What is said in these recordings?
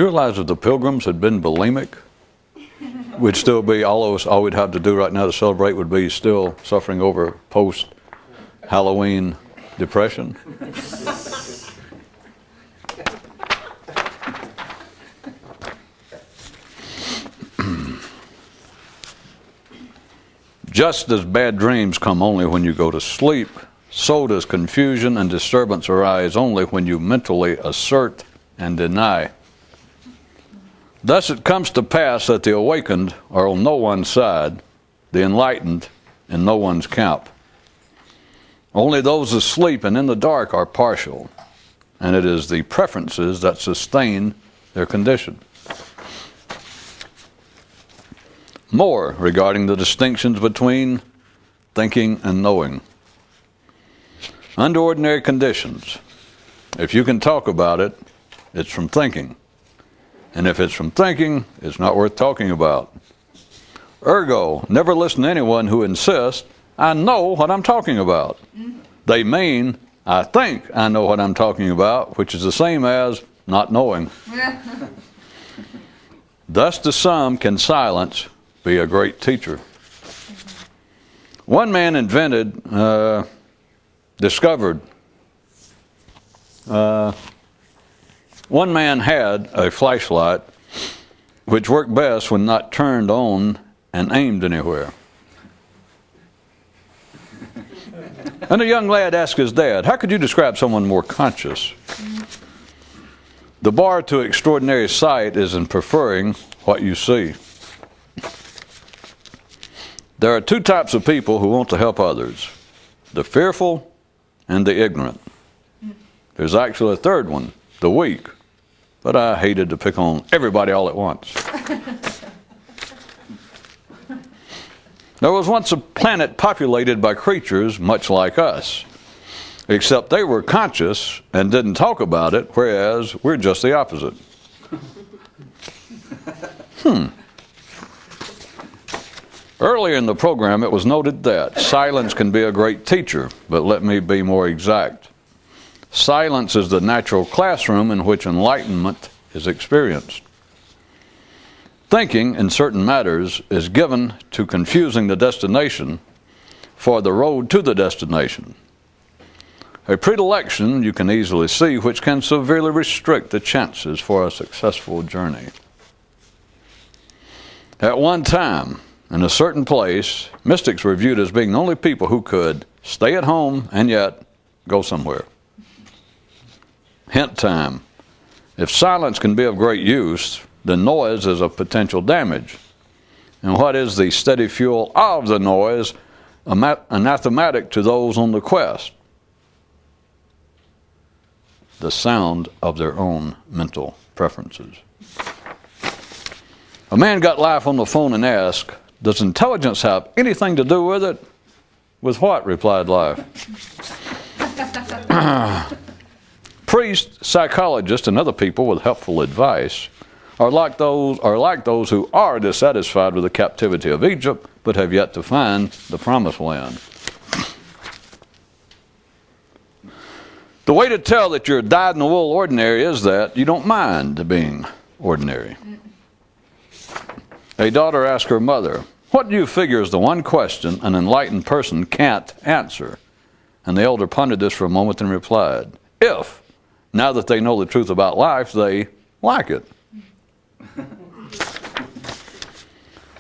you realize if the Pilgrims had been bulimic, we'd still be, all we'd have to do right now to celebrate would be still suffering over post-Halloween depression? Just as bad dreams come only when you go to sleep, so does confusion and disturbance arise only when you mentally assert and deny. Thus it comes to pass that the awakened are on no one's side, the enlightened in no one's camp. Only those asleep and in the dark are partial, and it is the preferences that sustain their condition. More regarding the distinctions between thinking and knowing. Under ordinary conditions, if you can talk about it, it's from thinking. And if it's from thinking, it's not worth talking about. Ergo, never listen to anyone who insists, I know what I'm talking about. They mean, I think I know what I'm talking about, which is the same as not knowing. Thus to some can silence be a great teacher. One man one man had a flashlight which worked best when not turned on and aimed anywhere. And a young lad asked his dad, how could you describe someone more conscious? The bar to extraordinary sight is in preferring what you see. There are two types of people who want to help others, the fearful and the ignorant. There's actually a third one, the weak, but I hated to pick on everybody all at once. There was once a planet populated by creatures much like us, except they were conscious and didn't talk about it, whereas we're just the opposite. Earlier in the program, it was noted that silence can be a great teacher, but let me be more exact. Silence is the natural classroom in which enlightenment is experienced. Thinking in certain matters is given to confusing the destination for the road to the destination. A predilection you can easily see which can severely restrict the chances for a successful journey. At one time, in a certain place, mystics were viewed as being the only people who could stay at home and yet go somewhere. Hint time. If silence can be of great use, then noise is of potential damage. And what is the steady fuel of the noise? Anathematic to those on the quest. The sound of their own mental preferences. A man got life on the phone and asked, does intelligence have anything to do with it? With what? Replied life. Priests, psychologists, and other people with helpful advice are like those who are dissatisfied with the captivity of Egypt, but have yet to find the promised land. The way to tell that you're dyed-in-the-wool ordinary is that you don't mind being ordinary. A daughter asked her mother, what do you figure is the one question an enlightened person can't answer? And the elder pondered this for a moment and replied, if, now that they know the truth about life, they like it.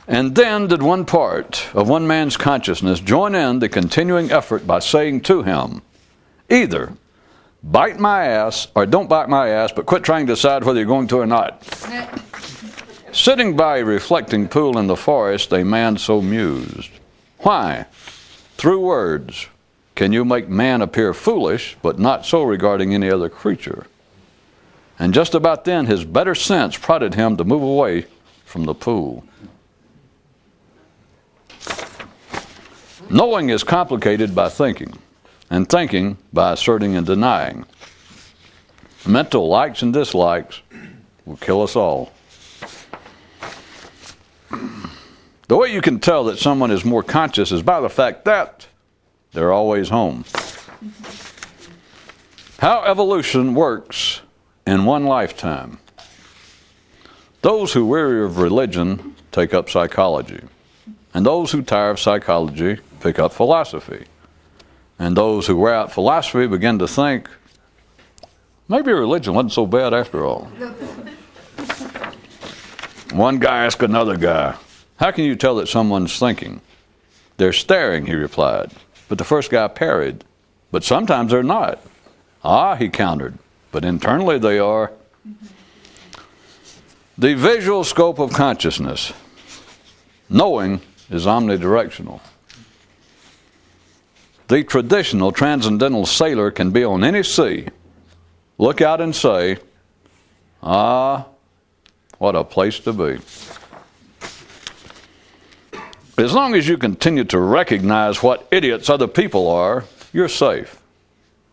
And then did one part of one man's consciousness join in the continuing effort by saying to him, either bite my ass or don't bite my ass, but quit trying to decide whether you're going to or not. Sitting by a reflecting pool in the forest, a man so mused. Why? Through words can you make man appear foolish, but not so regarding any other creature? And just about then, his better sense prodded him to move away from the pool. Knowing is complicated by thinking, and thinking by asserting and denying. Mental likes and dislikes will kill us all. The way you can tell that someone is more conscious is by the fact that they're always home. How evolution works in one lifetime. Those who weary of religion take up psychology. And those who tire of psychology pick up philosophy. And those who wear out philosophy begin to think, maybe religion wasn't so bad after all. One guy asked another guy, how can you tell that someone's thinking? They're staring, he replied. But the first guy parried, but sometimes they're not. Ah, he countered, but internally they are. The visual scope of consciousness. Knowing is omnidirectional. The traditional transcendental sailor can be on any sea, look out and say, ah, what a place to be. As long as you continue to recognize what idiots other people are, you're safe.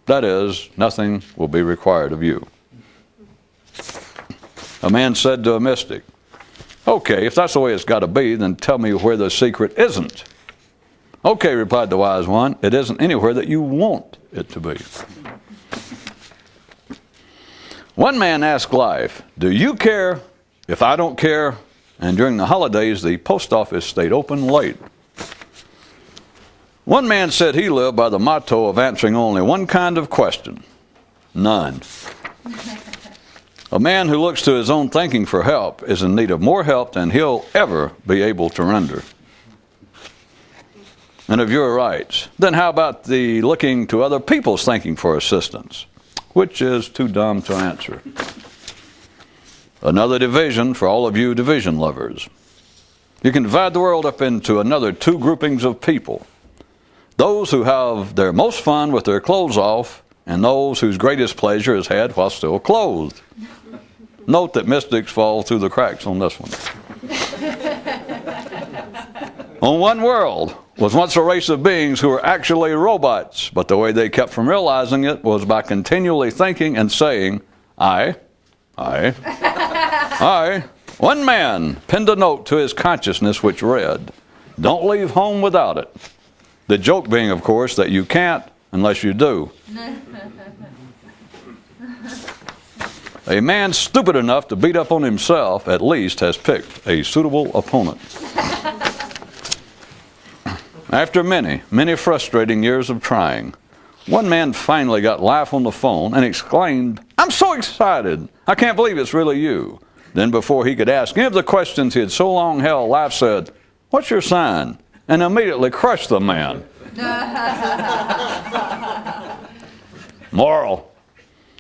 That is, nothing will be required of you. A man said to a mystic, okay, if that's the way it's got to be, then tell me where the secret isn't. Okay, replied the wise one, it isn't anywhere that you want it to be. One man asked life, do you care if I don't care? And during the holidays, the post office stayed open late. One man said he lived by the motto of answering only one kind of question, none. A man who looks to his own thinking for help is in need of more help than he'll ever be able to render. And if you're right, then how about the looking to other people's thinking for assistance, which is too dumb to answer? Another division for all of you division lovers. You can divide the world up into another two groupings of people. Those who have their most fun with their clothes off, and those whose greatest pleasure is had while still clothed. Note that mystics fall through the cracks on this one. On one world was once a race of beings who were actually robots, but the way they kept from realizing it was by continually thinking and saying, I. One man penned a note to his consciousness which read, don't leave home without it. The joke being, of course, that you can't unless you do. A man stupid enough to beat up on himself at least has picked a suitable opponent. After many, many frustrating years of trying, one man finally got life on the phone and exclaimed, I'm so excited. I can't believe it's really you. Then before he could ask any of the questions he had so long held, life said, what's your sign? And immediately crushed the man. Moral.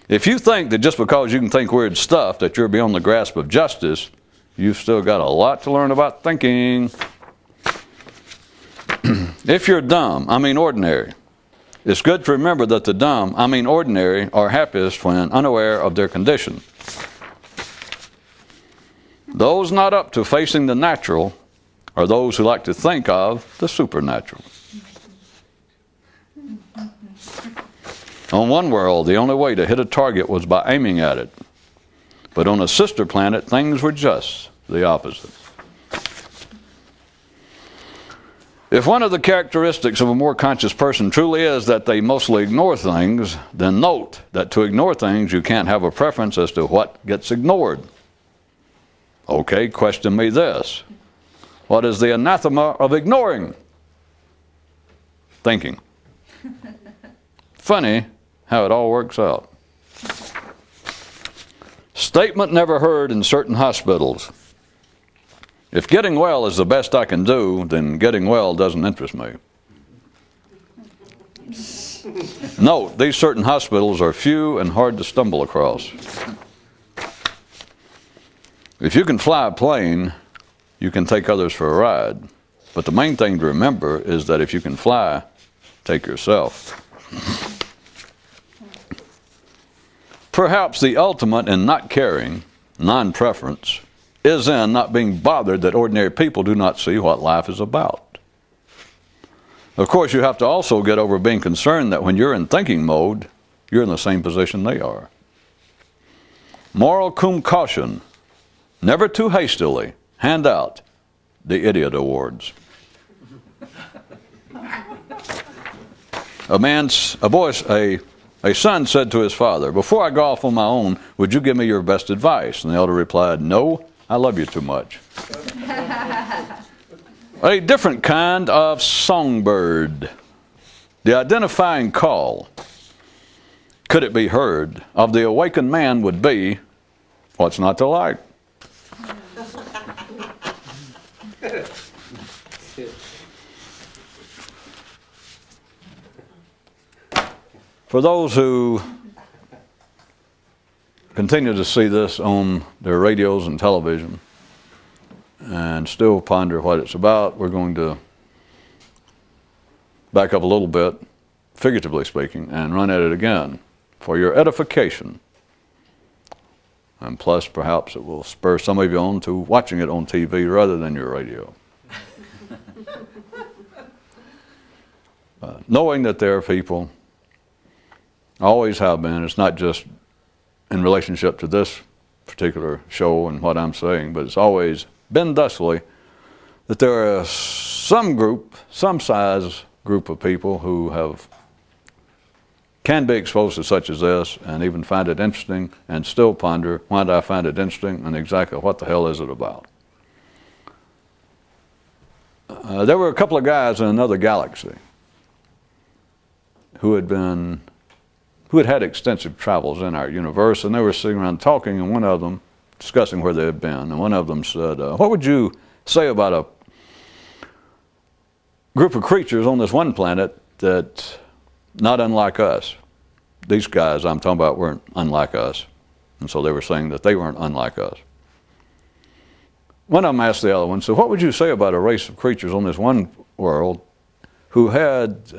If you think that just because you can think weird stuff that you're beyond the grasp of justice, you've still got a lot to learn about thinking. If you're dumb, I mean ordinary, it's good to remember that the dumb, I mean ordinary, are happiest when unaware of their condition. Those not up to facing the natural are those who like to think of the supernatural. On one world, the only way to hit a target was by aiming at it. But on a sister planet, things were just the opposite. If one of the characteristics of a more conscious person truly is that they mostly ignore things, then note that to ignore things, you can't have a preference as to what gets ignored. Okay, question me this. What is the anathema of ignoring? Thinking. Funny how it all works out. Statement never heard in certain hospitals. If getting well is the best I can do, then getting well doesn't interest me. Note, these certain hospitals are few and hard to stumble across. If you can fly a plane, you can take others for a ride. But the main thing to remember is that if you can fly, take yourself. Perhaps the ultimate in not caring, non-preference, is in not being bothered that ordinary people do not see what life is about. Of course, you have to also get over being concerned that when you're in thinking mode, you're in the same position they are. Moral cum caution. Never too hastily hand out the idiot awards. A son said to his father, before I go off on my own, would you give me your best advice? And the elder replied, no, I love you too much. A different kind of songbird. The identifying call, could it be heard, of the awakened man would be, what's not to like? For those who continue to see this on their radios and television and still ponder what it's about, we're going to back up a little bit, figuratively speaking, and run at it again for your edification. And plus, perhaps it will spur some of you on to watching it on TV rather than your radio. Knowing that there are people, always have been, it's not just in relationship to this particular show and what I'm saying, but it's always been thusly, that there are some group, some size group of people who can be exposed to such as this and even find it interesting and still ponder, why do I find it interesting and exactly what the hell is it about? There were a couple of guys in another galaxy who had had extensive travels in our universe, and they were sitting around talking, and one of them, discussing where they had been, and one of them said, what would you say about a group of creatures on this one planet that not unlike us? These guys I'm talking about weren't unlike us, and so they were saying that they weren't unlike us. One of them asked the other one, so what would you say about a race of creatures on this one world who had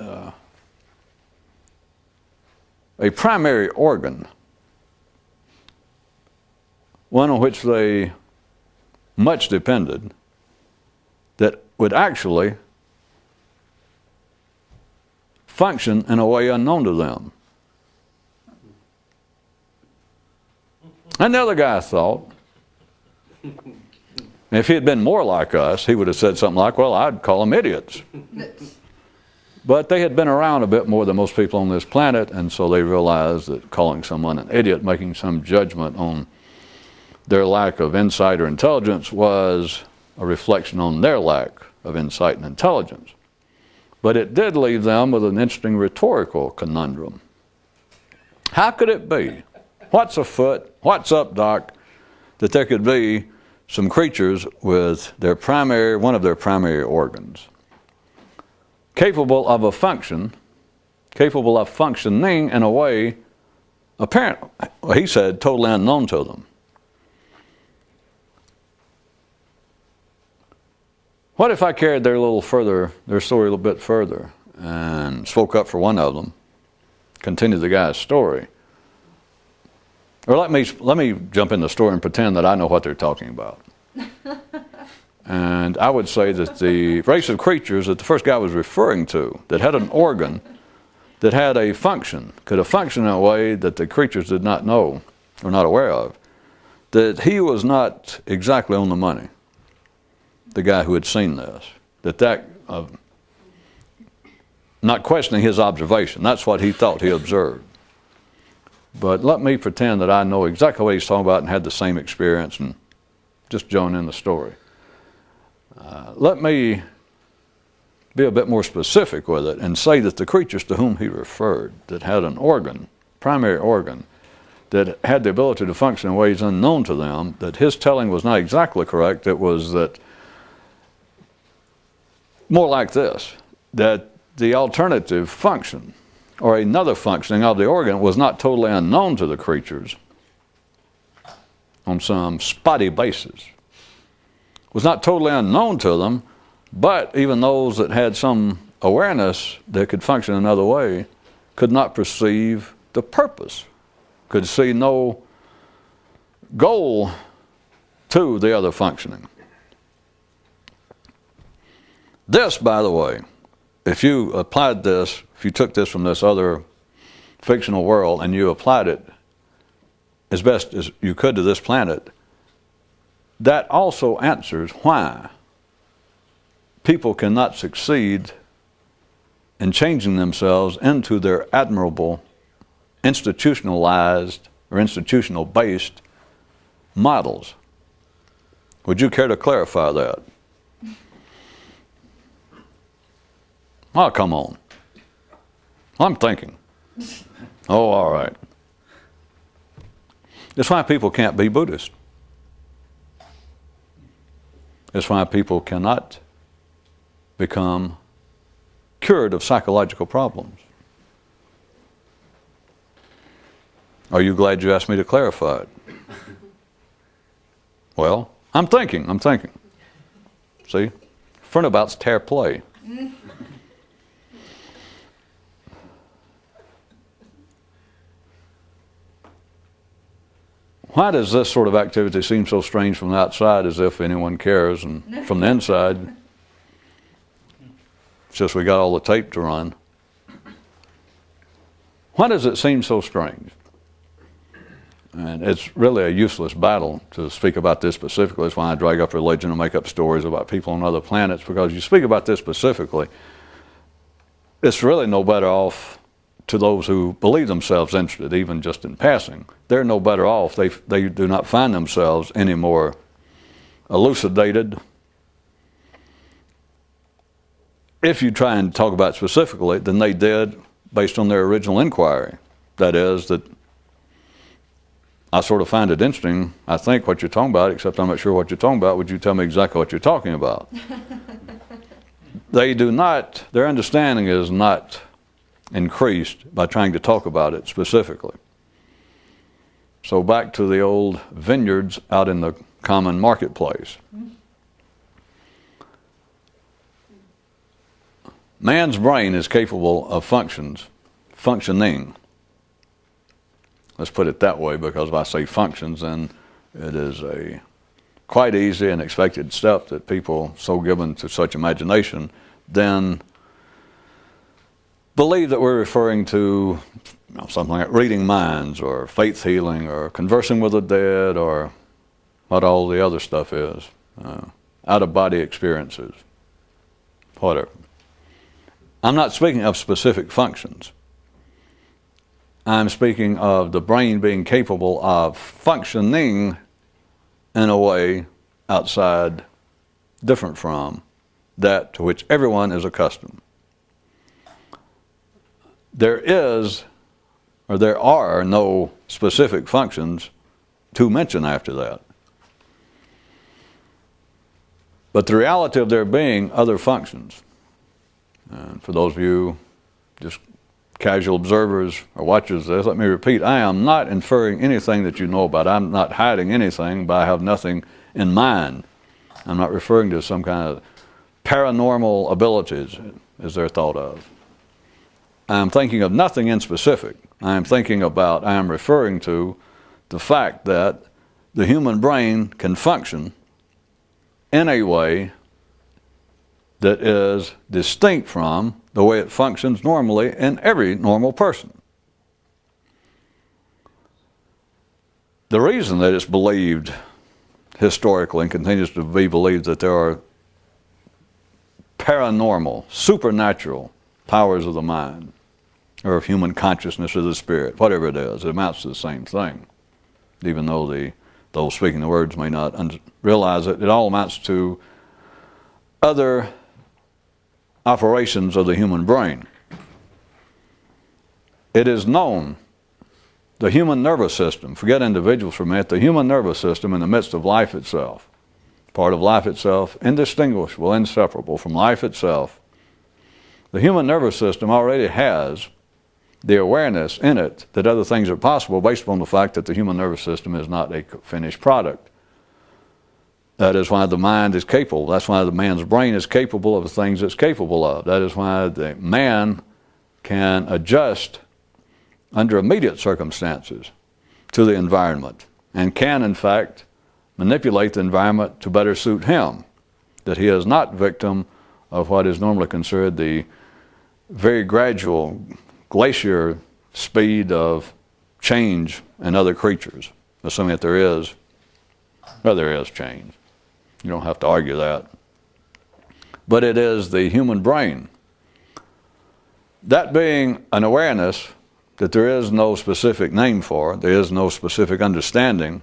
a primary organ, one on which they much depended, that would actually function in a way unknown to them? And the other guy thought, if he had been more like us, he would have said something like, well, I'd call them idiots. But they had been around a bit more than most people on this planet, and so they realized that calling someone an idiot, making some judgment on their lack of insight or intelligence, was a reflection on their lack of insight and intelligence. But it did leave them with an interesting rhetorical conundrum. How could it be? What's afoot? What's up, Doc? That there could be some creatures with one of their primary organs capable of a function, capable of functioning in a way apparent, he said, totally unknown to them. What if I carried their story a little bit further and spoke up for one of them, continued the guy's story? Or let me jump in the story and pretend that I know what they're talking about. And I would say that the race of creatures that the first guy was referring to, that had an organ, that had a function, could have functioned in a way that the creatures did not know or not aware of, that he was not exactly on the money, the guy who had seen this, not questioning his observation, that's what he thought he observed. But let me pretend that I know exactly what he's talking about and had the same experience and just join in the story. Let me be a bit more specific with it and say that the creatures to whom he referred, that had an organ, primary organ, that had the ability to function in ways unknown to them, that his telling was not exactly correct. It was that more like this, that the alternative function or another functioning of the organ was not totally unknown to the creatures on some spotty basis. Was not totally unknown to them, but even those that had some awareness that could function another way could not perceive the purpose, could see no goal to the other functioning. This, by the way, if you took this from this other fictional world and you applied it as best as you could to this planet, that also answers why people cannot succeed in changing themselves into their admirable, institutionalized or institutional-based models. Would you care to clarify that? Oh, come on. I'm thinking. Oh, all right. It's why people can't be Buddhist. It's why people cannot become cured of psychological problems. Are you glad you asked me to clarify it? Well, I'm thinking. See? Furnabouts tear play. Why does this sort of activity seem so strange from the outside, as if anyone cares, and from the inside, it's just we got all the tape to run? Why does it seem so strange? And it's really a useless battle to speak about this specifically. That's why I drag up religion and make up stories about people on other planets, because you speak about this specifically, it's really no better off to those who believe themselves interested, even just in passing. They're no better off. They do not find themselves any more elucidated. If you try and talk about it specifically, than they did based on their original inquiry. That is, that I sort of find it interesting, I think, what you're talking about, except I'm not sure what you're talking about. Would you tell me exactly what you're talking about? They do not, their understanding is not increased by trying to talk about it specifically. So back to the old vineyards out in the common marketplace. Man's brain is capable of functioning. Let's put it that way, because if I say functions, then it is a quite easy and expected step that people so given to such imagination then believe that we're referring to something like reading minds or faith healing or conversing with the dead or what all the other stuff is, out-of-body experiences, whatever. I'm not speaking of specific functions. I'm speaking of the brain being capable of functioning in a way outside, different from that to which everyone is accustomed. There are no specific functions to mention after that. But the reality of there being other functions, and for those of you just casual observers or watchers of this, let me repeat, I am not inferring anything that you know about. I'm not hiding anything, but I have nothing in mind. I'm not referring to some kind of paranormal abilities as they're thought of. I'm thinking of nothing in specific. I am referring to the fact that the human brain can function in a way that is distinct from the way it functions normally in every normal person. The reason that it's believed historically and continues to be believed that there are paranormal, supernatural powers of the mind, or of human consciousness or the spirit, whatever it is, it amounts to the same thing. Even though those speaking the words may not realize it, it all amounts to other operations of the human brain. It is known, the human nervous system, forget individuals for a minute, the human nervous system in the midst of life itself, part of life itself, indistinguishable, inseparable from life itself, the human nervous system already has the awareness in it that other things are possible based upon the fact that the human nervous system is not a finished product. That is why the mind is capable. That's why the man's brain is capable of the things it's capable of. That is why the man can adjust under immediate circumstances to the environment and can, in fact, manipulate the environment to better suit him. That he is not victim of what is normally considered the very gradual glacier speed of change in other creatures, assuming that there is change. You don't have to argue that. But it is the human brain. That being an awareness that there is no specific name for, there is no specific understanding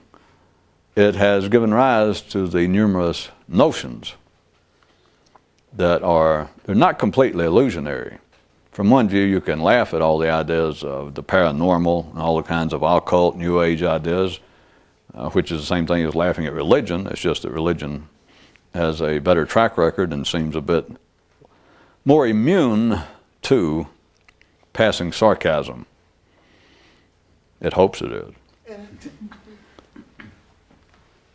it has given rise to the numerous notions that they're not completely illusionary. From one view, you can laugh at all the ideas of the paranormal and all the kinds of occult, New Age ideas, which is the same thing as laughing at religion. It's just that religion has a better track record and seems a bit more immune to passing sarcasm. It hopes it is.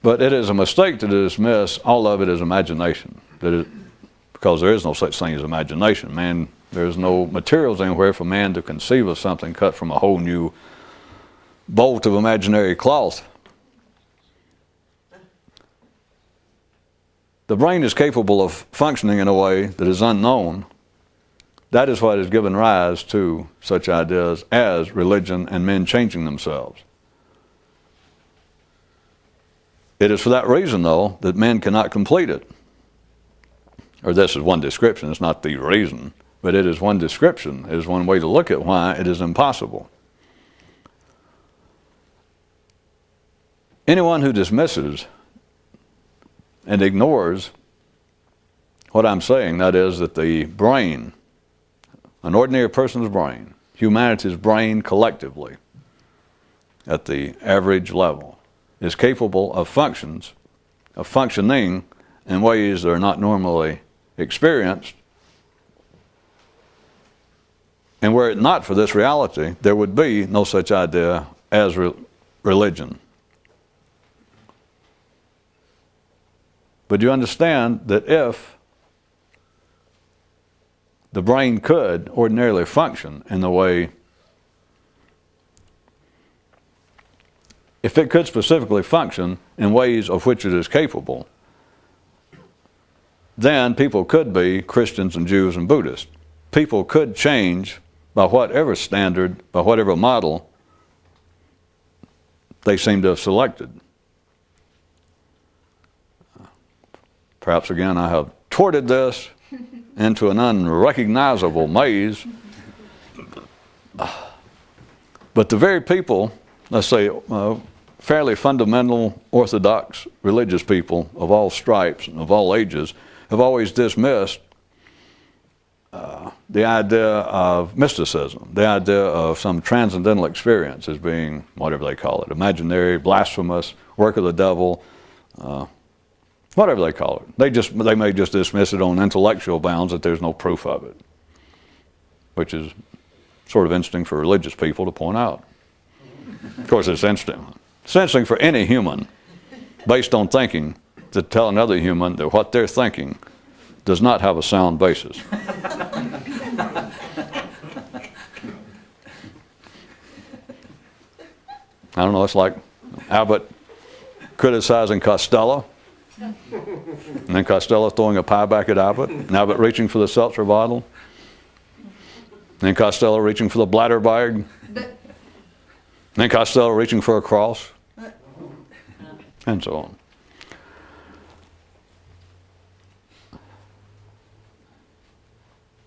But it is a mistake to dismiss all of it as imagination, because there is no such thing as imagination. There's no materials anywhere for man to conceive of something cut from a whole new bolt of imaginary cloth. The brain is capable of functioning in a way that is unknown. That is what has given rise to such ideas as religion and men changing themselves. It is for that reason, though, that men cannot complete it. Or this is one description, it's not the reason, but it is one description, it is one way to look at why it is impossible. Anyone who dismisses and ignores what I'm saying, that is that the brain, an ordinary person's brain, humanity's brain collectively, at the average level, is capable of functioning in ways that are not normally experienced. And were it not for this reality, there would be no such idea as religion. But you understand that if the brain could ordinarily function in the way, if it could specifically function in ways of which it is capable, then people could be Christians and Jews and Buddhists. People could change by whatever standard, by whatever model they seem to have selected. Perhaps again I have torted this into an unrecognizable maze. But the very people, let's say fairly fundamental, orthodox, religious people of all stripes and of all ages have always dismissed the idea of mysticism, the idea of some transcendental experience as being whatever they call it, imaginary, blasphemous, work of the devil, whatever they call it. They may just dismiss it on intellectual bounds that there's no proof of it, which is sort of interesting for religious people to point out. Of course, it's interesting for any human, based on thinking, to tell another human that what they're thinking does not have a sound basis. I don't know, it's like Abbott criticizing Costello, and then Costello throwing a pie back at Abbott, and Abbott reaching for the seltzer bottle, and then Costello reaching for the bladder bag, and then Costello reaching for a cross, and so on.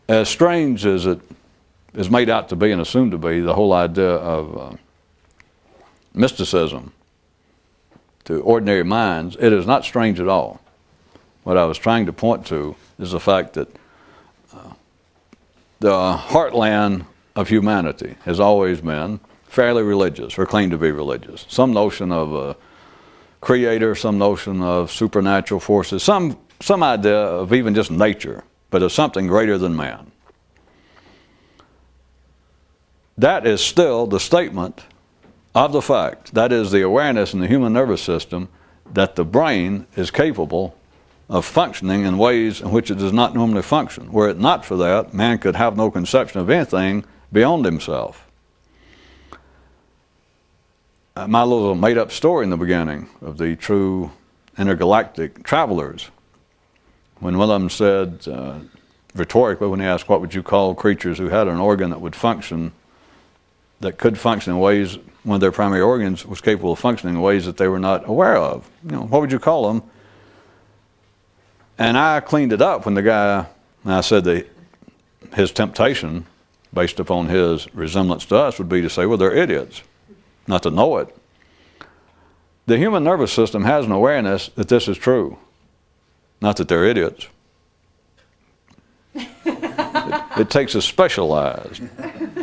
As strange as it is made out to be and assumed to be, the whole idea of mysticism to ordinary minds, it is not strange at all. What I was trying to point to is the fact that the heartland of humanity has always been fairly religious, or claimed to be religious. Some notion of a creator, some notion of supernatural forces, some idea of even just nature, but of something greater than man. That is still the statement of the fact, that is the awareness in the human nervous system, that the brain is capable of functioning in ways in which it does not normally function. Were it not for that, man could have no conception of anything beyond himself. My little made-up story in the beginning of the true intergalactic travelers, when one of them said, rhetorically, when he asked, what would you call creatures who had an organ that would function, that could function in ways, one of their primary organs was capable of functioning in ways that they were not aware of? What would you call them? And I cleaned it up when I said that his temptation, based upon his resemblance to us, would be to say, well, they're idiots, not to know it. The human nervous system has an awareness that this is true. Not that they're idiots. It takes a specialized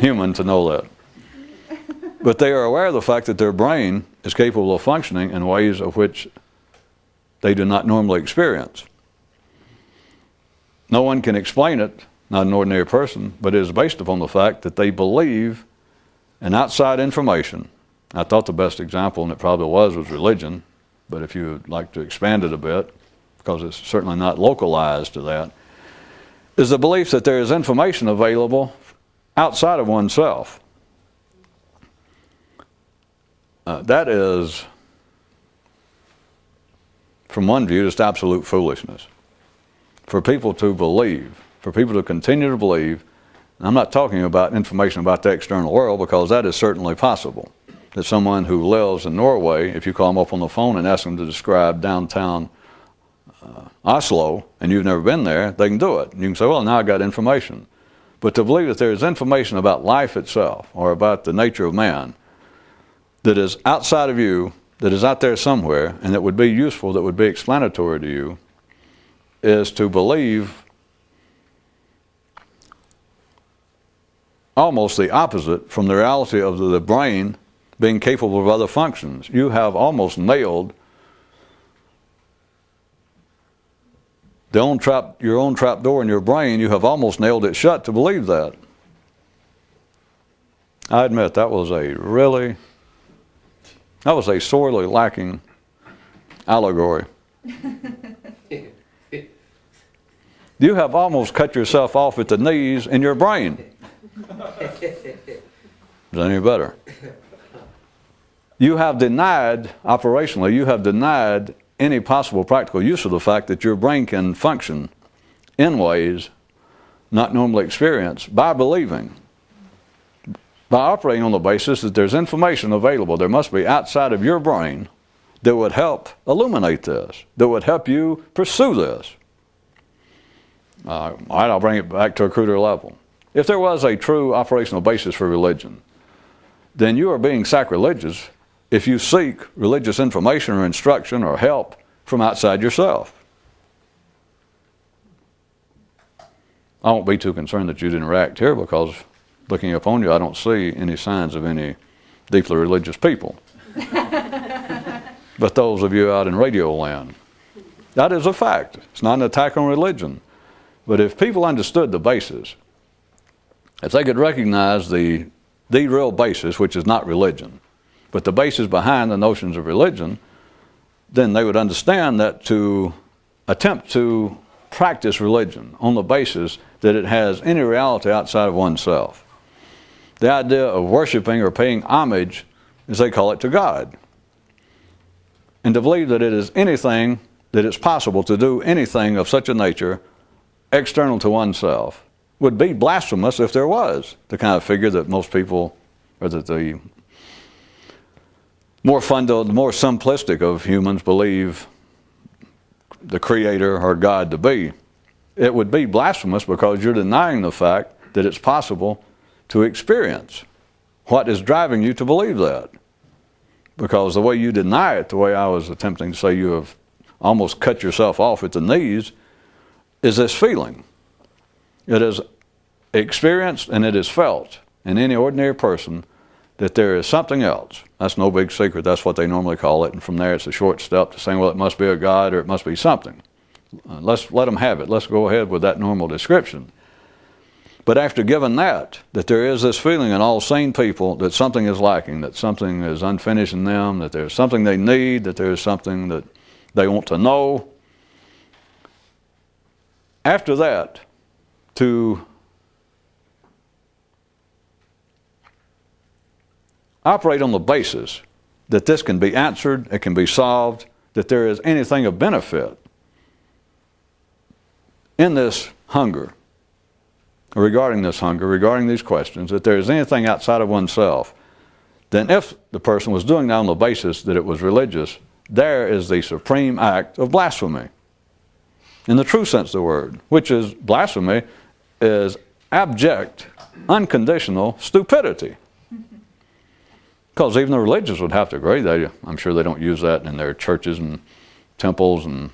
human to know that. But they are aware of the fact that their brain is capable of functioning in ways of which they do not normally experience. No one can explain it, not an ordinary person, but it is based upon the fact that they believe in outside information. I thought the best example, and it probably was religion, but if you would like to expand it a bit, because it's certainly not localized to that, is the belief that there is information available outside of oneself. That is, from one view, just absolute foolishness. For people to believe, for people to continue to believe, and I'm not talking about information about the external world, because that is certainly possible. That someone who lives in Norway, if you call them up on the phone and ask them to describe downtown Oslo, and you've never been there, they can do it. And you can say, well, now I got information. But to believe that there is information about life itself, or about the nature of man, that is outside of you, that is out there somewhere, and that would be useful, that would be explanatory to you, is to believe almost the opposite from the reality of the brain being capable of other functions. You have almost nailed your own trap door in your brain. You have almost nailed it shut to believe that. I admit that was a sorely lacking allegory. You have almost cut yourself off at the knees in your brain. Is that any better? You have denied, operationally, you have denied any possible practical use of the fact that your brain can function in ways not normally experienced by believing, by operating on the basis that there's information available. There must be outside of your brain that would help illuminate this, that would help you pursue this. All right, I'll bring it back to a cruder level. If there was a true operational basis for religion, then you are being sacrilegious if you seek religious information or instruction or help from outside yourself. I won't be too concerned that you didn't react here, because looking upon you, I don't see any signs of any deeply religious people. But those of you out in radio land, that is a fact. It's not an attack on religion. But if people understood the basis, if they could recognize the real basis, which is not religion, but the basis behind the notions of religion, then they would understand that to attempt to practice religion on the basis that it has any reality outside of oneself. The idea of worshiping or paying homage, as they call it, to God. And to believe that it is anything, that it's possible to do anything of such a nature external to oneself, would be blasphemous if there was the kind of figure that most people, or that the more simplistic of humans believe the Creator or God to be. It would be blasphemous because you're denying the fact that it's possible to experience what is driving you to believe that. Because the way you deny it, the way I was attempting to say you have almost cut yourself off at the knees, is this feeling. It is experienced and it is felt in any ordinary person that there is something else. That's no big secret. That's what they normally call it. And from there, it's a short step to saying, well, it must be a God or it must be something. Let's let them have it. Let's go ahead with that normal description. But after given that there is this feeling in all sane people that something is lacking, that something is unfinished in them, that there's something they need, that there's something that they want to know. After that, to operate on the basis that this can be answered, it can be solved, that there is anything of benefit in this hunger, regarding this hunger, regarding these questions, that there is anything outside of oneself, then if the person was doing that on the basis that it was religious, there is the supreme act of blasphemy, in the true sense of the word, which is blasphemy is abject, unconditional stupidity. Because even the religious would have to agree. I'm sure they don't use that in their churches and temples and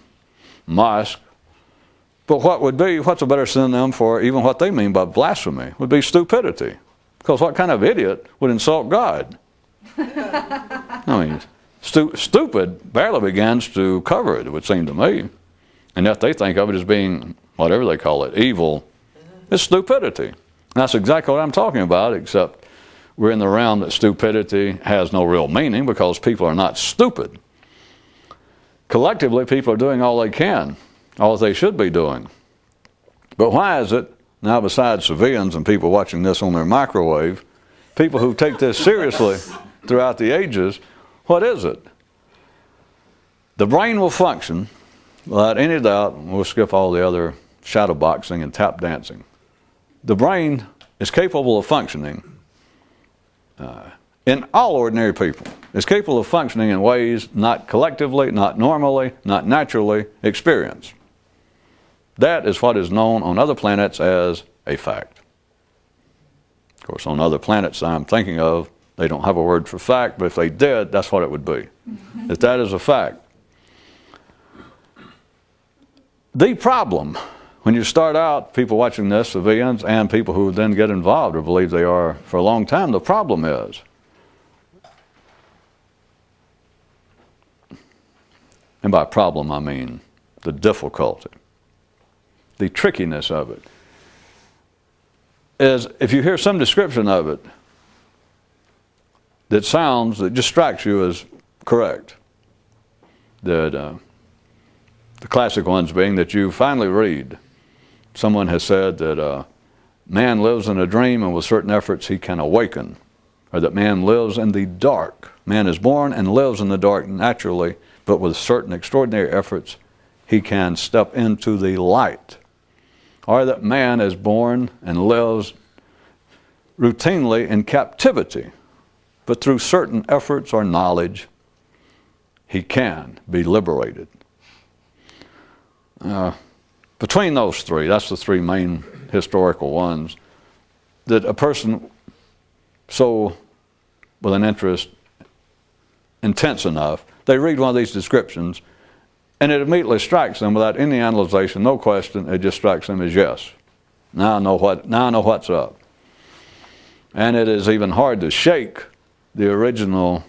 mosques. But what's a better synonym for even what they mean by blasphemy would be stupidity. Because what kind of idiot would insult God? I mean, stupid barely begins to cover it, it would seem to me. And yet they think of it as being, whatever they call it, evil. It's stupidity. And that's exactly what I'm talking about, except we're in the realm that stupidity has no real meaning because people are not stupid. Collectively, people are doing all they can, all they should be doing. But why is it, now besides civilians and people watching this on their microwave, people who take this seriously throughout the ages, what is it? The brain will function without any doubt, and we'll skip all the other shadow boxing and tap dancing. The brain is capable of functioning in all ordinary people. It's capable of functioning in ways not collectively, not normally, not naturally experienced. That is what is known on other planets as a fact. Of course, on other planets I'm thinking of, they don't have a word for fact, but if they did, that's what it would be. That is a fact. The problem, when you start out, people watching this, civilians, and people who then get involved or believe they are for a long time, the problem is, and by problem I mean the difficulty, the trickiness of it, is if you hear some description of it that just strikes you as correct, that the classic ones being that you finally read, someone has said that man lives in a dream and with certain efforts he can awaken, or that man lives in the dark. Man is born and lives in the dark naturally, but with certain extraordinary efforts he can step into the light. Or that man is born and lives routinely in captivity, but through certain efforts or knowledge he can be liberated. Between those three, that's the three main historical ones, that a person so with an interest intense enough, they read one of these descriptions and it immediately strikes them without any analyzation, no question, it just strikes them as yes. Now I know what's up. And it is even hard to shake the original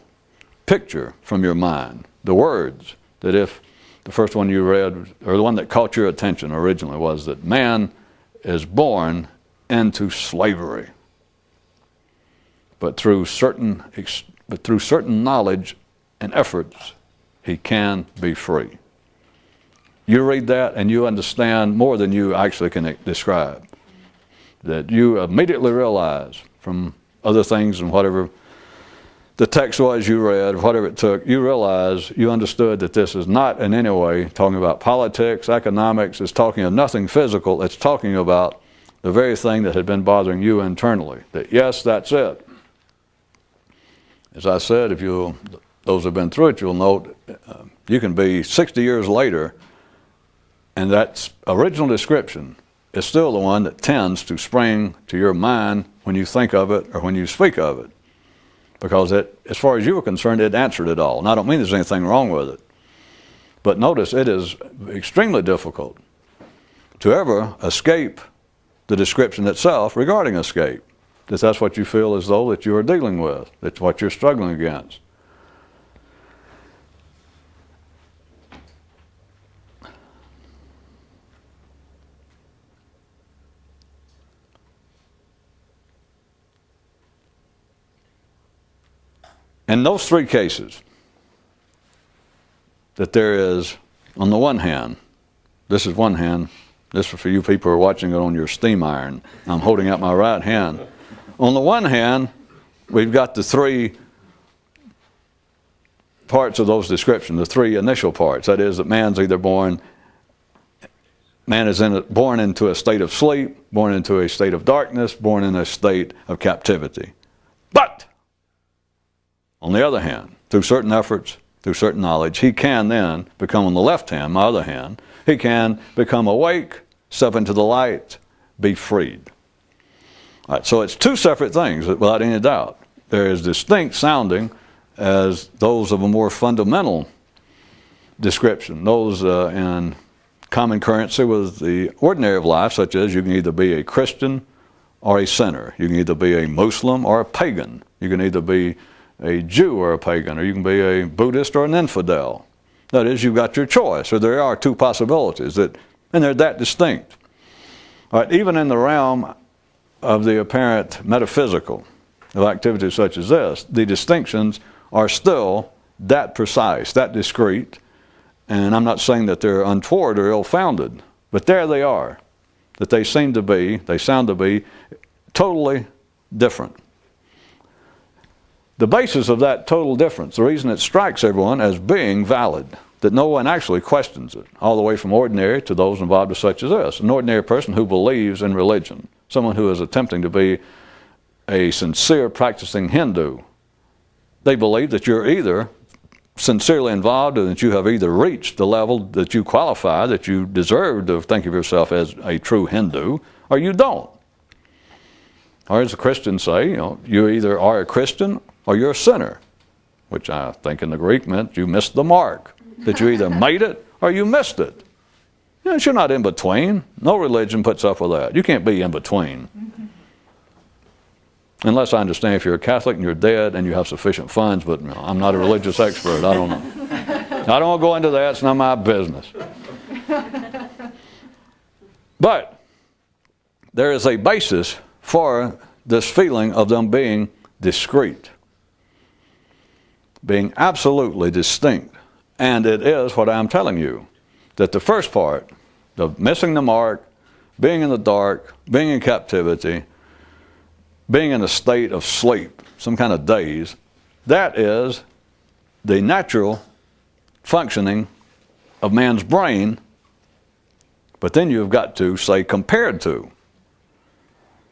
picture from your mind, the words, that if the first one you read, or the one that caught your attention originally, was that man is born into slavery, but through certain knowledge and efforts, he can be free. You read that and you understand more than you actually can describe. That you immediately realize from other things and whatever the text was you read, whatever it took, you realize, you understood that this is not in any way talking about politics, economics, it's talking of nothing physical, it's talking about the very thing that had been bothering you internally. That yes, that's it. As I said, those who have been through it, you'll note you can be 60 years later and that original description is still the one that tends to spring to your mind when you think of it or when you speak of it. Because as far as you were concerned, it answered it all. And I don't mean there's anything wrong with it. But notice it is extremely difficult to ever escape the description itself regarding escape. That's what you feel as though that you are dealing with. That's what you're struggling against. In those three cases, that there is, on the one hand, this is one hand, this is for you people who are watching it on your steam iron. I'm holding out my right hand. On the one hand, we've got the three parts of those descriptions, the three initial parts. That is, that man's either born into a state of sleep, born into a state of darkness, born in a state of captivity. But on the other hand, through certain efforts, through certain knowledge, he can then become, on the left hand, my other hand, he can become awake, step into the light, be freed. All right, so it's two separate things, without any doubt. they're as distinct sounding as those of a more fundamental description, those in common currency with the ordinary of life, such as you can either be a Christian or a sinner. You can either be a Muslim or a pagan. You can either be a Jew or a pagan, or you can be a Buddhist or an infidel. That is, you've got your choice, or there are two possibilities, and they're that distinct. All right, even in the realm of the apparent metaphysical, of activities such as this, the distinctions are still that precise, that discrete, and I'm not saying that they're untoward or ill-founded, but there they are, that they sound to be totally different. The basis of that total difference, the reason it strikes everyone as being valid, that no one actually questions it, all the way from ordinary to those involved with such as this. An ordinary person who believes in religion, someone who is attempting to be a sincere practicing Hindu, they believe that you're either sincerely involved and that you have either reached the level that you qualify, that you deserve to think of yourself as a true Hindu, or you don't. Or as the Christians say, you either are a Christian or you're a sinner, which I think in the Greek meant you missed the mark, that you either made it or you missed it. You're not in between. No religion puts up with that. You can't be in between. Unless I understand if you're a Catholic and you're dead and you have sufficient funds, but I'm not a religious expert. I don't know. I don't want to go into that. It's not my business. But there is a basis for this feeling of them being discrete, being absolutely distinct. And it is what I'm telling you, that the first part, the missing the mark, being in the dark, being in captivity, being in a state of sleep, some kind of daze, that is the natural functioning of man's brain, but then you've got to say compared to.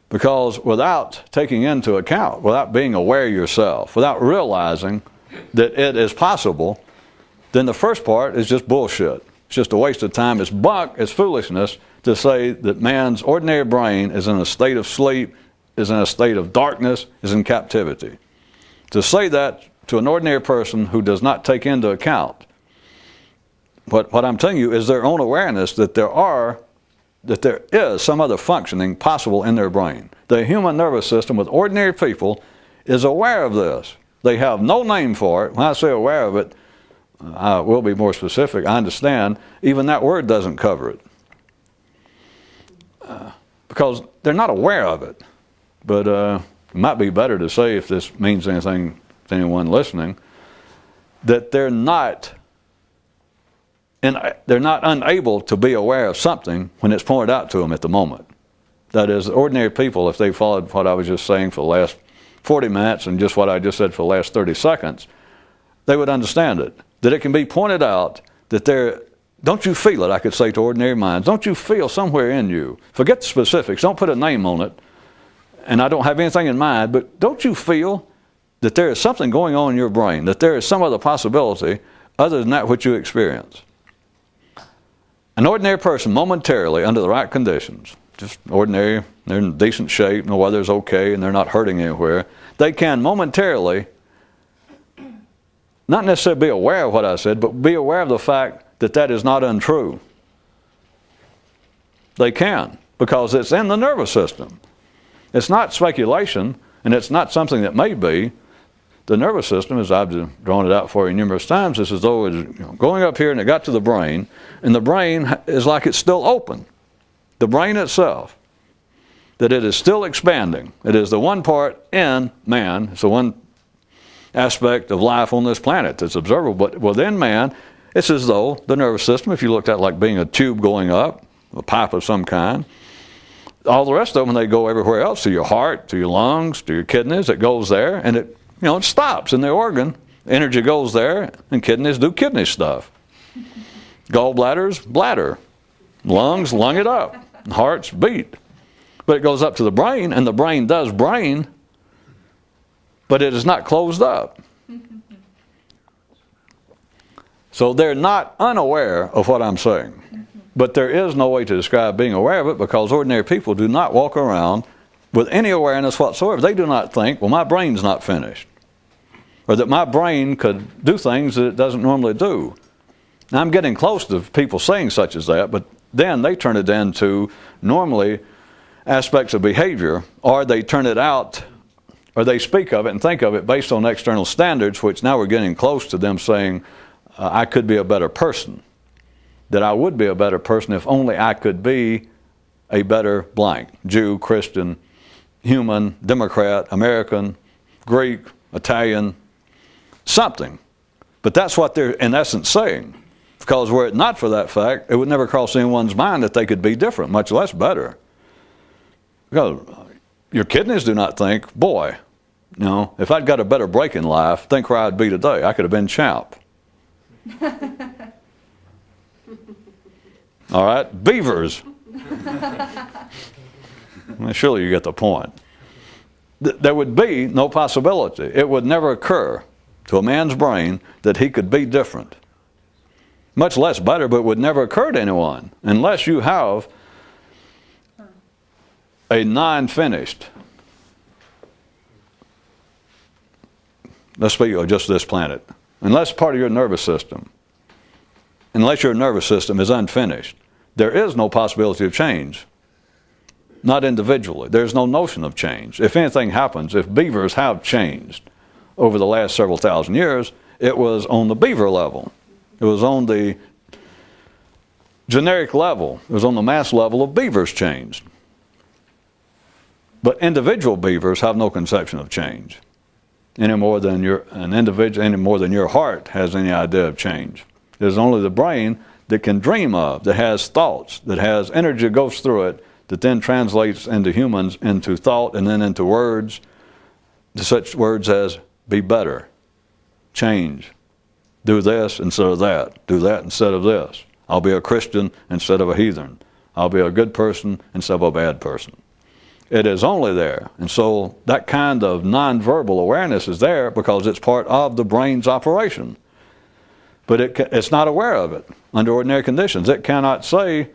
Because without taking into account, without being aware of yourself, without realizing that it is possible, then the first part is just bullshit. It's just a waste of time. It's bunk, it's foolishness to say that man's ordinary brain is in a state of sleep, is in a state of darkness, is in captivity. To say that to an ordinary person who does not take into account what I'm telling you is their own awareness that there is some other functioning possible in their brain. The human nervous system with ordinary people is aware of this. They have no name for it. When I say aware of it, I will be more specific. I understand even that word doesn't cover it. Because they're not aware of it. But it might be better to say, if this means anything to anyone listening, that they're not unable to be aware of something when it's pointed out to them at the moment. That is, ordinary people, if they followed what I was just saying for the last 40 minutes and just what I just said for the last 30 seconds, they would understand it. That it can be pointed out that don't you feel it, I could say to ordinary minds, don't you feel somewhere in you, forget the specifics, don't put a name on it, and I don't have anything in mind, but don't you feel that there is something going on in your brain, that there is some other possibility other than that which you experience? An ordinary person, momentarily, under the right conditions, just ordinary, they're in decent shape, and the weather's okay, and they're not hurting anywhere, they can momentarily, not necessarily be aware of what I said, but be aware of the fact that that is not untrue. They can, because it's in the nervous system. It's not speculation, and it's not something that may be. The nervous system, as I've drawn it out for you numerous times, is as though it's going up here and it got to the brain, and the brain is like it's still open. The brain itself, that it is still expanding. It is the one part in man, it's the one aspect of life on this planet that's observable, but within man, it's as though the nervous system, if you looked at it like being a tube going up, a pipe of some kind, all the rest of them, they go everywhere else, to your heart, to your lungs, to your kidneys, it goes there, and it stops in the organ. Energy goes there, and kidneys do kidney stuff. Gallbladders, bladder. Lungs, lung it up. Hearts, beat. But it goes up to the brain, and the brain does brain, but it is not closed up. So they're not unaware of what I'm saying. But there is no way to describe being aware of it, because ordinary people do not walk around with any awareness whatsoever. They do not think, well, my brain's not finished, or that my brain could do things that it doesn't normally do. Now, I'm getting close to people saying such as that, but then they turn it into normally aspects of behavior, or they turn it out, or they speak of it and think of it based on external standards, which now we're getting close to them saying, I could be a better person, that I would be a better person if only I could be a better blank, Jew, Christian, human, Democrat, American, Greek, Italian, something. But that's what they're in essence saying. Because were it not for that fact, it would never cross anyone's mind that they could be different, much less better. Because your kidneys do not think, boy, you know, if I'd got a better break in life, think where I'd be today. I could have been champ. All right, beavers. Well, surely you get the point. There would be no possibility. It would never occur to a man's brain that he could be different. Much less better, but it would never occur to anyone unless you have a non-finished, let's speak of just this planet, unless part of your nervous system, unless your nervous system is unfinished, there is no possibility of change. Not individually. There's no notion of change. If anything happens, if beavers have changed over the last several thousand years, it was on the beaver level. It was on the generic level. It was on the mass level of beavers changed. But individual beavers have no conception of change any more than your heart has any idea of change. There's only the brain that can dream of, that has thoughts, that has energy that goes through it, that then translates into humans, into thought, and then into words, such words as be better, change, do this instead of that, do that instead of this. I'll be a Christian instead of a heathen. I'll be a good person instead of a bad person. It is only there. And so that kind of nonverbal awareness is there because it's part of the brain's operation. But it's not aware of it under ordinary conditions. It cannot say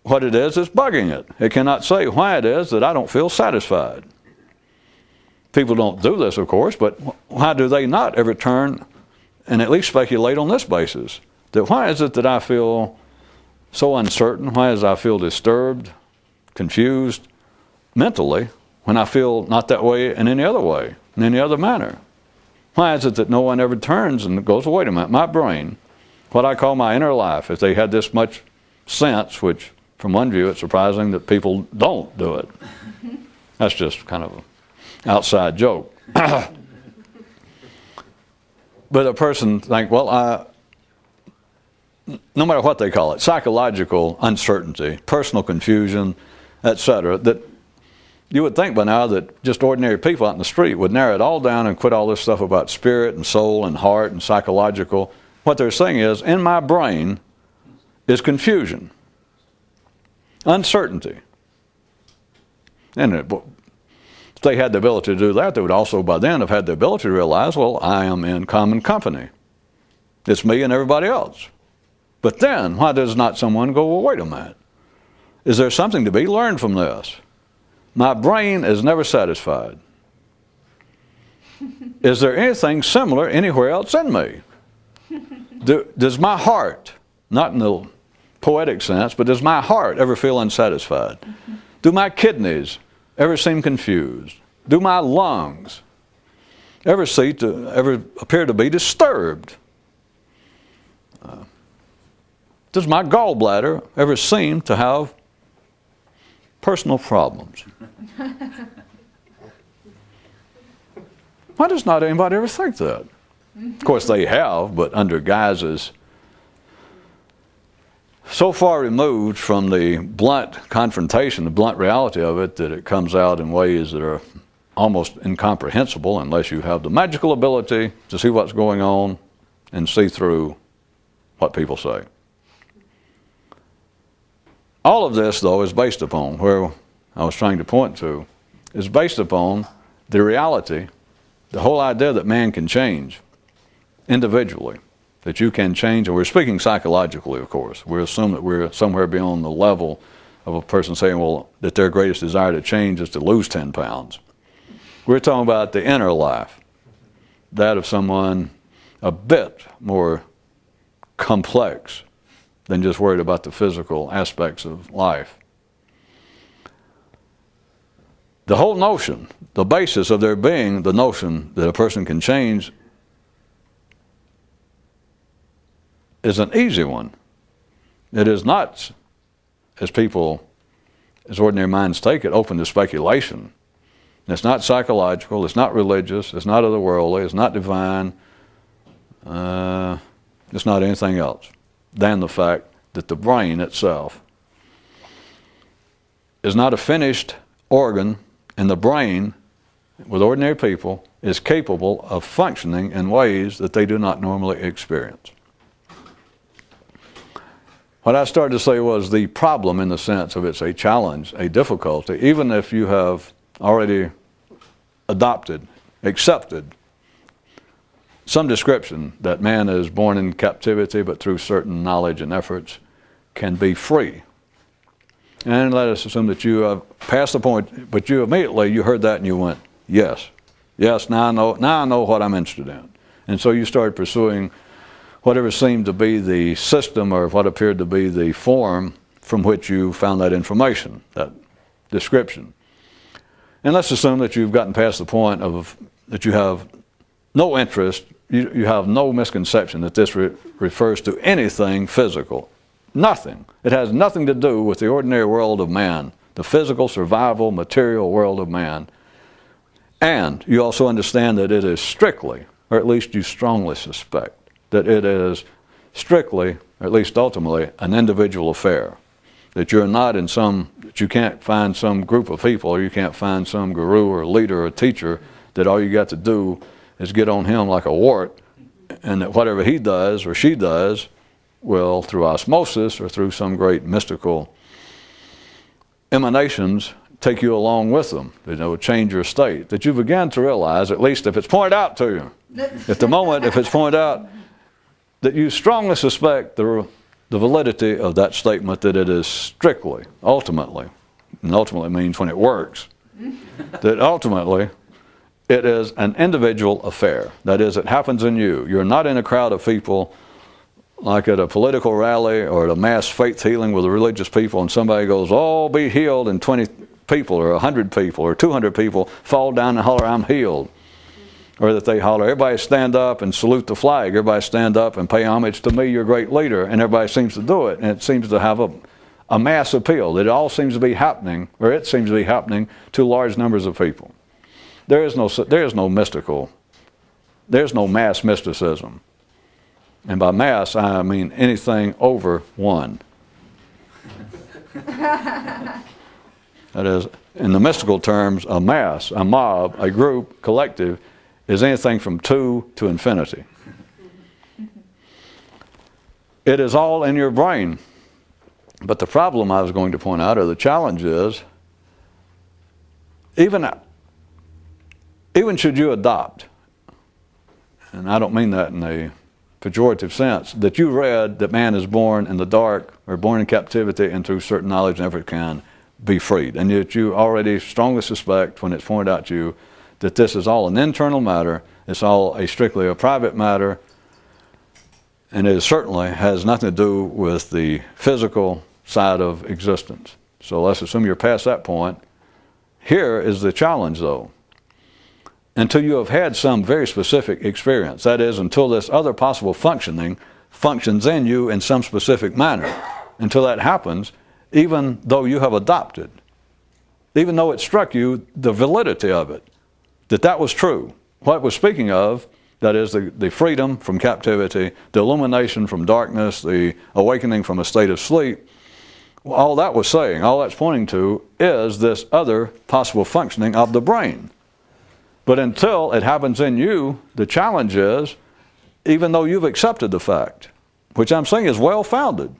what it is that's bugging it. It cannot say why it is that I don't feel satisfied. People don't do this, of course, but why do they not ever turn and at least speculate on this basis? That why is it that I feel so uncertain? Why is it I feel disturbed, confused mentally when I feel not that way in any other way, in any other manner? Why is it that no one ever turns and goes, well, wait a minute, my brain, what I call my inner life, if they had this much sense, which from one view it's surprising that people don't do it. That's just kind of an outside joke. But a person think, well, no matter what they call it, psychological uncertainty, personal confusion, etc., that you would think by now that just ordinary people out in the street would narrow it all down and quit all this stuff about spirit and soul and heart and psychological. What they're saying is, in my brain is confusion, uncertainty. And if they had the ability to do that, they would also by then have had the ability to realize, well, I am in common company. It's me and everybody else. But then, why does not someone go, well, wait a minute. Is there something to be learned from this? My brain is never satisfied. Is there anything similar anywhere else in me? Does my heart, not in the poetic sense, but does my heart ever feel unsatisfied? Do my kidneys ever seem confused? Do my lungs ever appear to be disturbed? Does my gallbladder ever seem to have personal problems? Why does not anybody ever think that? Of course they have, but under guises so far removed from the blunt confrontation, the blunt reality of it, that it comes out in ways that are almost incomprehensible unless you have the magical ability to see what's going on and see through what people say. All of this, though, is based upon, where I was trying to point to, is based upon the reality, the whole idea that man can change individually, that you can change, and we're speaking psychologically, of course. We assume that we're somewhere beyond the level of a person saying, well, that their greatest desire to change is to lose 10 pounds. We're talking about the inner life, that of someone a bit more complex than just worried about the physical aspects of life. The whole notion, the basis of there being the notion that a person can change, is an easy one. It is not, as ordinary minds take it, open to speculation. It's not psychological, it's not religious, it's not otherworldly, it's not divine, it's not anything else than the fact that the brain itself is not a finished organ, and the brain, with ordinary people, is capable of functioning in ways that they do not normally experience. What I started to say was the problem in the sense of it's a challenge, a difficulty, even if you have already adopted, accepted some description that man is born in captivity, but through certain knowledge and efforts can be free. And let us assume that you have passed the point, but you heard that and you went, yes, now I know what I'm interested in. And so you started pursuing whatever seemed to be the system or what appeared to be the form from which you found that information, that description. And let's assume that you've gotten past the point of that you have no interest, you have no misconception that this refers to anything physical. Nothing. It has nothing to do with the ordinary world of man, the physical, survival, material world of man. And you also understand that it is strictly, or at least you strongly suspect, that it is strictly, or at least ultimately, an individual affair. That you're not that you can't find some group of people, or you can't find some guru or leader or teacher that all you got to do is get on him like a wart, and that whatever he does or she does will, through osmosis or through some great mystical emanations, take you along with them, change your state. That you begin to realize, at least if it's pointed out to you, at the moment, if it's pointed out, that you strongly suspect the validity of that statement, that it is strictly, ultimately, and ultimately means when it works, that ultimately it is an individual affair. That is, it happens in you. You're not in a crowd of people like at a political rally or at a mass faith healing with the religious people, and somebody goes, oh, be healed, and 20 people or 100 people or 200 people fall down and holler, I'm healed. Or that they holler, everybody stand up and salute the flag. Everybody stand up and pay homage to me, your great leader. And everybody seems to do it. And it seems to have a mass appeal. That it all seems to be happening, or it seems to be happening to large numbers of people. There is no mass mysticism. And by mass, I mean anything over one. That is, in the mystical terms, a mass, a mob, a group, collective, is anything from 2 to infinity. It is all in your brain. But the problem I was going to point out, or the challenge is, even should you adopt, and I don't mean that in a pejorative sense, that you read that man is born in the dark, or born in captivity, and through certain knowledge and effort can be freed. And yet you already strongly suspect, when it's pointed out to you, that this is all an internal matter, it's all strictly a private matter, and it certainly has nothing to do with the physical side of existence. So let's assume you're past that point. Here is the challenge, though. Until you have had some very specific experience, that is, until this other possible functioning functions in you in some specific manner, until that happens, even though you have adopted, even though it struck you the validity of it, that was true. What it was speaking of, that is the freedom from captivity, the illumination from darkness, the awakening from a state of sleep, all that was saying, all that's pointing to is this other possible functioning of the brain. But until it happens in you, the challenge is, even though you've accepted the fact, which I'm saying is well-founded,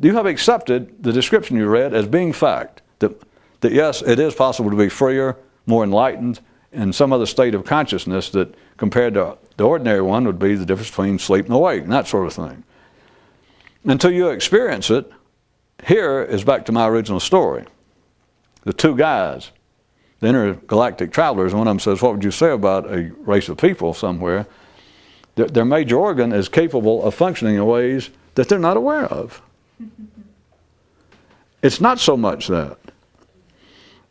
you have accepted the description you read as being fact, that yes, it is possible to be freer, more enlightened, in some other state of consciousness that compared to the ordinary one would be the difference between sleep and awake, and that sort of thing. Until you experience it, here is back to my original story. The two guys, the intergalactic travelers, one of them says, what would you say about a race of people somewhere? Their major organ is capable of functioning in ways that they're not aware of. It's not so much that.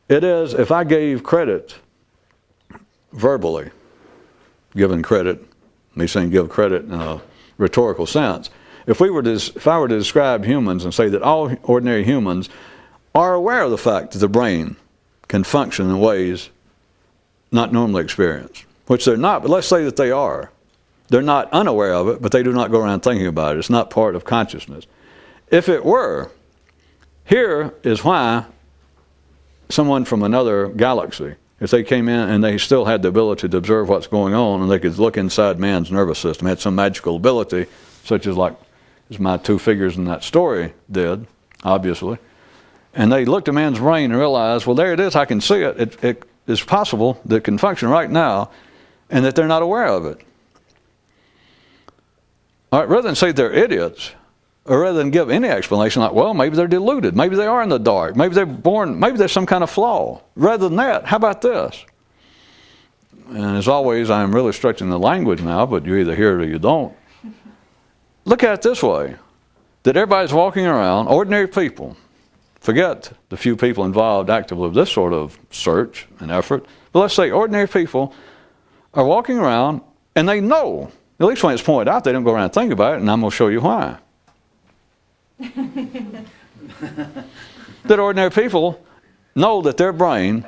It is, if I gave credit verbally, given credit, me saying give credit in a rhetorical sense, if I were to describe humans and say that all ordinary humans are aware of the fact that the brain can function in ways not normally experienced, which they're not, but let's say that they are. They're not unaware of it, but they do not go around thinking about it. It's not part of consciousness. If it were, here is why someone from another galaxy, if they came in and they still had the ability to observe what's going on and they could look inside man's nervous system, had some magical ability, such as like as my two figures in that story did, obviously, and they looked at man's brain and realized, well, there it is, I can see it. It is possible that it can function right now, and that they're not aware of it. All right, rather than say they're idiots, or rather than give any explanation like, well, maybe they're deluded, maybe they are in the dark, maybe they're born, maybe there's some kind of flaw. Rather than that, how about this? And as always, I'm really stretching the language now, but you either hear it or you don't. Look at it this way, that everybody's walking around, ordinary people, forget the few people involved actively with this sort of search and effort, but let's say ordinary people are walking around and they know, at least when it's pointed out, they don't go around and think about it, and I'm going to show you why. That ordinary people know that their brain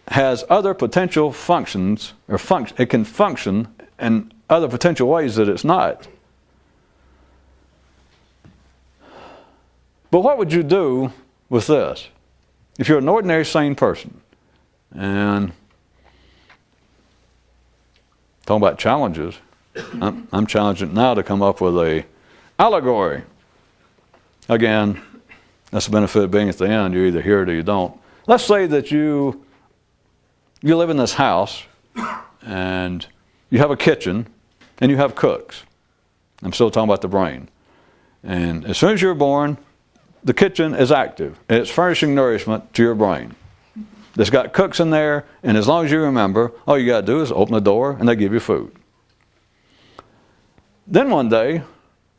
has other potential functions, or it can function in other potential ways that it's not. But what would you do with this? If you're an ordinary sane person, and talking about challenges, I'm challenging now to come up with a allegory. Again, that's the benefit of being at the end. You either hear it or you don't. Let's say that you live in this house, and you have a kitchen, and you have cooks. I'm still talking about the brain. And as soon as you're born, the kitchen is active. It's furnishing nourishment to your brain. It's got cooks in there, and as long as you remember, all you got to do is open the door, and they give you food. Then one day,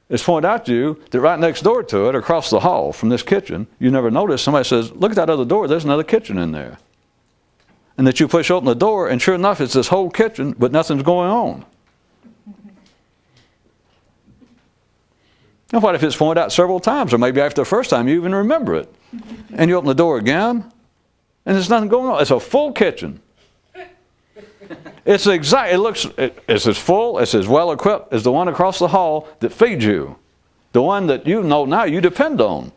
it's pointed out to you that right next door to it, across the hall from this kitchen, you never noticed, somebody says, look at that other door, there's another kitchen in there. And that you push open the door, and sure enough, it's this whole kitchen, but nothing's going on. Now, what if it's pointed out several times, or maybe after the first time you even remember it? And you open the door again, and there's nothing going on. It's a full kitchen. It's as full, it's as well equipped as the one across the hall that feeds you. The one that you know now you depend on.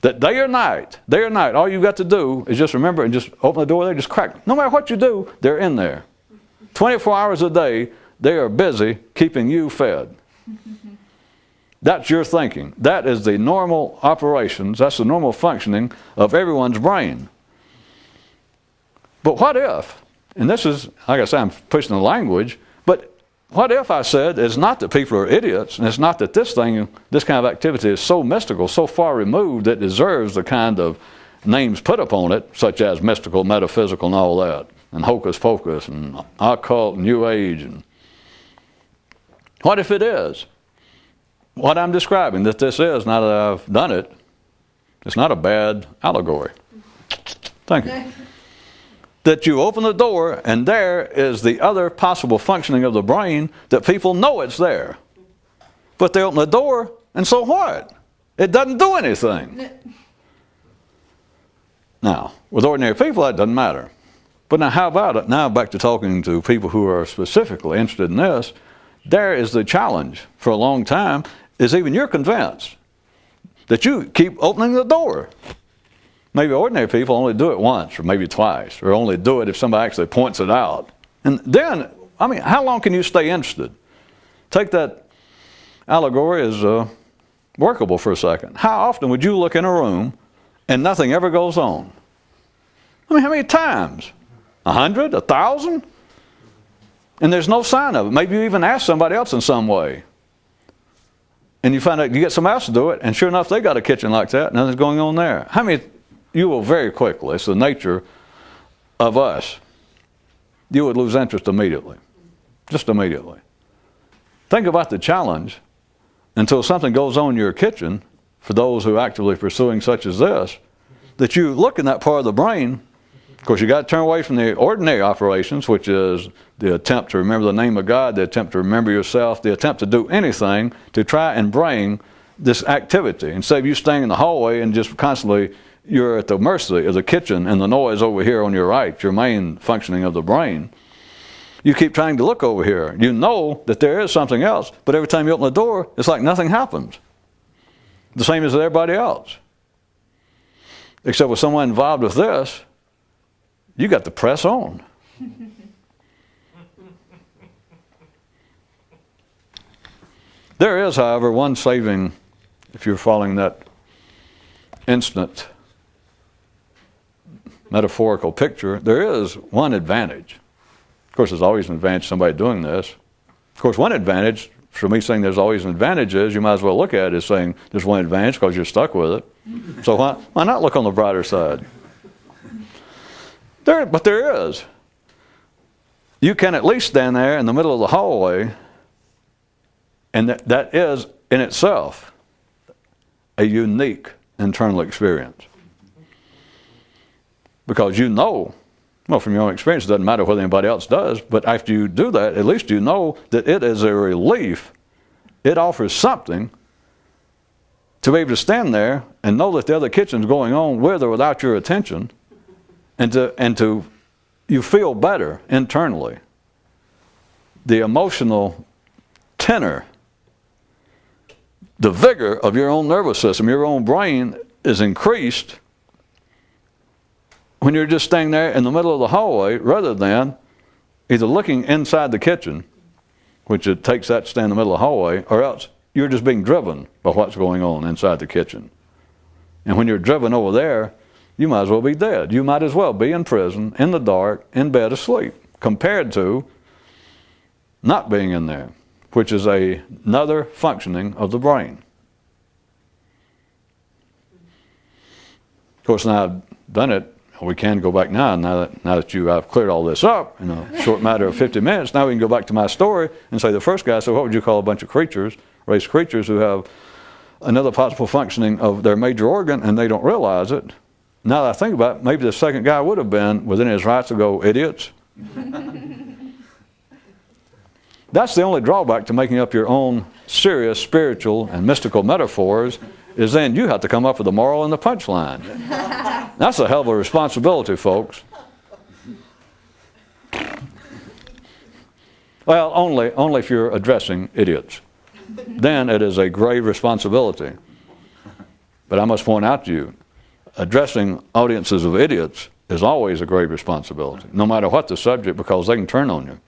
That day or night, all you've got to do is just remember and just open the door there, just crack. No matter what you do, they're in there. 24 hours a day, they are busy keeping you fed. That's your thinking. That is the normal operations, that's the normal functioning of everyone's brain. But what if, and this is, like I said, I'm pushing the language, but what if I said it's not that people are idiots, and it's not that this kind of activity is so mystical, so far removed that it deserves the kind of names put upon it, such as mystical, metaphysical, and all that, and hocus pocus, and occult, and New Age, and what if it is? What I'm describing, that this is, now that I've done it, it's not a bad allegory. Thank you. That you open the door, and there is the other possible functioning of the brain that people know it's there. But they open the door, and so what? It doesn't do anything. Now, with ordinary people, that doesn't matter. But now, how about it? Now, back to talking to people who are specifically interested in this, there is the challenge for a long time, is even you're convinced that you keep opening the door. Maybe ordinary people only do it once or maybe twice, or only do it if somebody actually points it out. And then, I mean, how long can you stay interested? Take that allegory as workable for a second. How often would you look in a room and nothing ever goes on? I mean, how many times? 100? 1,000? And there's no sign of it. Maybe you even ask somebody else in some way. And you find out you get somebody else to do it, and sure enough, they got a kitchen like that, nothing's going on there. How many, you will very quickly, it's the nature of us, you would lose interest immediately. Just immediately. Think about the challenge until something goes on in your kitchen, for those who are actively pursuing such as this, that you look in that part of the brain. Of course, you got to turn away from the ordinary operations, which is the attempt to remember the name of God, the attempt to remember yourself, the attempt to do anything to try and bring this activity. Instead of you staying in the hallway and just constantly, you're at the mercy of the kitchen and the noise over here on your right, your main functioning of the brain. You keep trying to look over here. You know that there is something else, but every time you open the door, it's like nothing happens. The same as everybody else. Except with someone involved with this, you got to press on. There is, however, one saving, if you're following that instant metaphorical picture, there is one advantage. Of course, there's always an advantage to somebody doing this. Of course, one advantage, for me saying there's always an advantage, is you might as well look at it as saying there's one advantage because you're stuck with it. So why not look on the brighter side? But there is. You can at least stand there in the middle of the hallway, and that is in itself a unique internal experience. Because you know, well, from your own experience, it doesn't matter whether anybody else does, but after you do that, at least you know that it is a relief. It offers something to be able to stand there and know that the other kitchen's going on with or without your attention, and to you feel better internally. The emotional tenor, the vigor of your own nervous system, your own brain is increased when you're just standing there in the middle of the hallway, rather than either looking inside the kitchen, which it takes that to stand in the middle of the hallway, or else you're just being driven by what's going on inside the kitchen. And when you're driven over there, you might as well be dead. You might as well be in prison, in the dark, in bed asleep, compared to not being in there, which is another functioning of the brain. Of course, now I've done it. We can go back now that I've cleared all this up in a short matter of 50 minutes. Now we can go back to my story and say the first guy said, what would you call a bunch of creatures, race creatures who have another possible functioning of their major organ and they don't realize it? Now that I think about it, maybe the second guy would have been within his rights to go, idiots. That's the only drawback to making up your own serious spiritual and mystical metaphors, is then you have to come up with the moral and the punchline. That's a hell of a responsibility, folks. Well, only if you're addressing idiots. Then it is a grave responsibility. But I must point out to you, addressing audiences of idiots is always a grave responsibility, no matter what the subject, because they can turn on you.